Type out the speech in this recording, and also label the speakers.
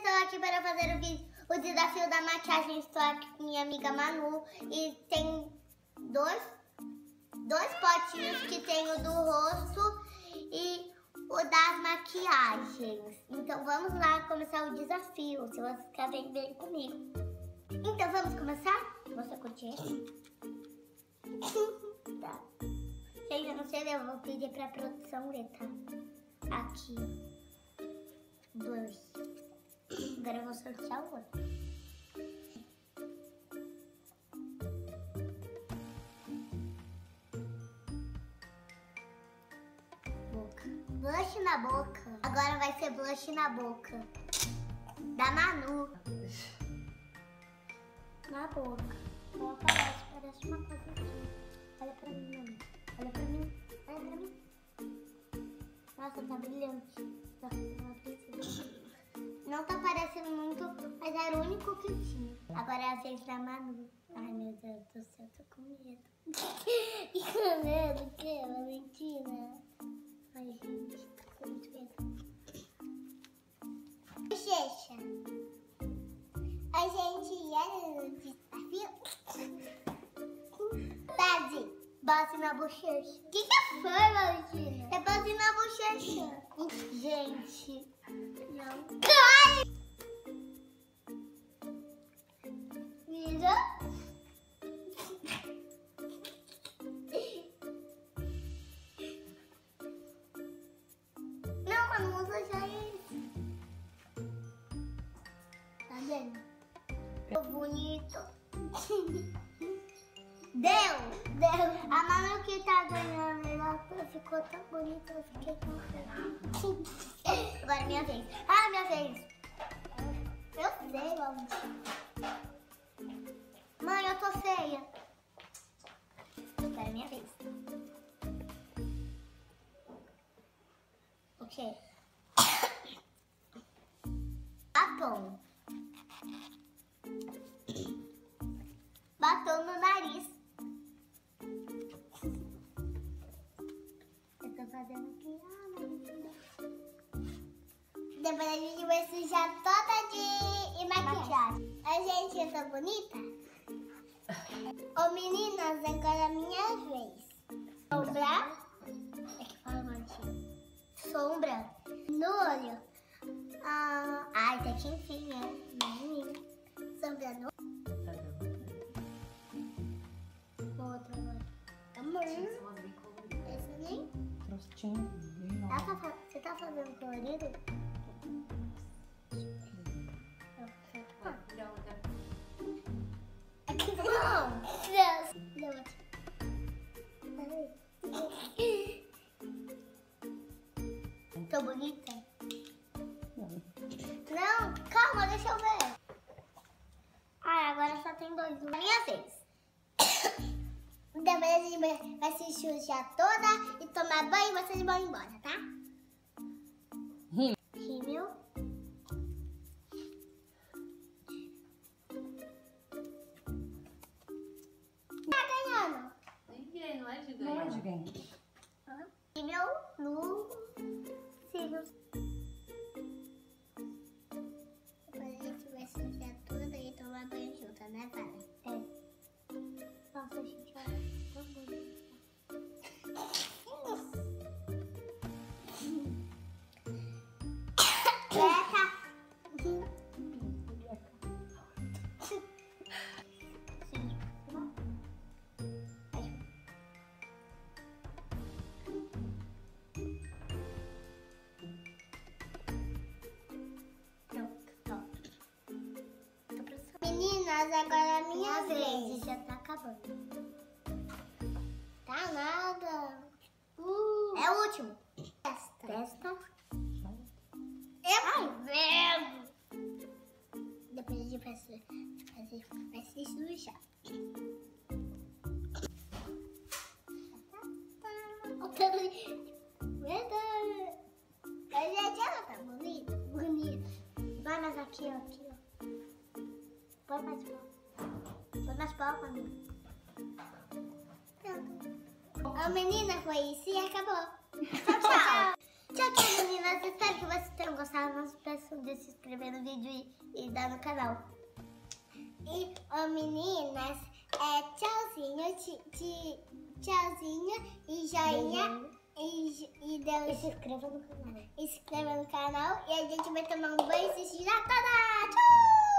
Speaker 1: estou aqui para fazer o desafio da maquiagem. Estou aqui com minha amiga Manu e tem dois potinhos que tem o do rosto e o das maquiagens. Então vamos lá começar o desafio, se você quer vem comigo. Então vamos começar? Você curtir? Tá. Gente, eu não sei ler, eu vou pedir pra produção ler, tá? Aqui. Blush. Agora eu vou sortear o outro. Boca. Blush na boca. Agora vai ser blush na boca. Da Manu. Na boca. Ela parece uma coisa assim. Olha pra mim, Manu. Olha pra mim. Olha pra mim. Nossa, tá brilhante. Não tá parecendo muito, mas era o único que tinha. Agora é a vez da Manu. Ai, meu Deus do céu, tô com medo. Com medo, que? Valentina. Ai, gente, tô com muito medo. Bochecha. A gente ia no desafio. Base na bochecha. O que foi, Valentina? É base na bochecha. Gente, não. Ai! Mira. Não, mano, usa já isso. Tá vendo? Ficou bonito. Deu! A Manu que tá ganhando, ela ficou tão bonita, eu fiquei tão feliz. Agora é minha vez. Ah, minha vez. Eu sei, mano. Mãe, eu tô feia. Agora é minha vez. O quê? Batom. Batom no nariz. Fazendo aqui, depois a gente vai sujar toda de maquiagem. A gente tá bonita? Ô meninas, agora é minha vez. Sombra. É que fala, Martinho. Sombra. No olho. Ai, tá aqui enfim, né? Sombra no olho. Outra agora. Amor. Essa nem? Você tá fazendo colorido? Aqui não! Tô bonita? Não, calma, deixa eu ver. Ai, agora só tem dois. Minha vez. Depois a gente vai se sujar toda e tomar banho e vocês vão embora, tá? Rímel. Tá ganhando.
Speaker 2: Ninguém, não é de ganhar.
Speaker 3: Não é de ganhar.
Speaker 1: Rímel no cílios. Depois a gente vai se sujar toda e tomar banho junto, né, Vara? É. Nossa, gente, olha. Tão bonito. Meninas, agora é a minha vez. Já tá acabando. Tá nada. É o último. Testa. Ai, vendo. Depois a gente vai se sujar. Mas ela tá bonita. Vai mais aqui, ó. Põe mais pau. Põe mais pau pra mim. Pronto. A menina foi isso e acabou. Tchau, tchau. Tchau, meninas. Espero que vocês tenham gostado. Não se esqueçam de se inscrever no vídeo e dar no canal. E, meninas, tchauzinho, tchauzinho e joinha. E se inscreva no canal. E a gente vai tomar um banho e assistir a Tchau!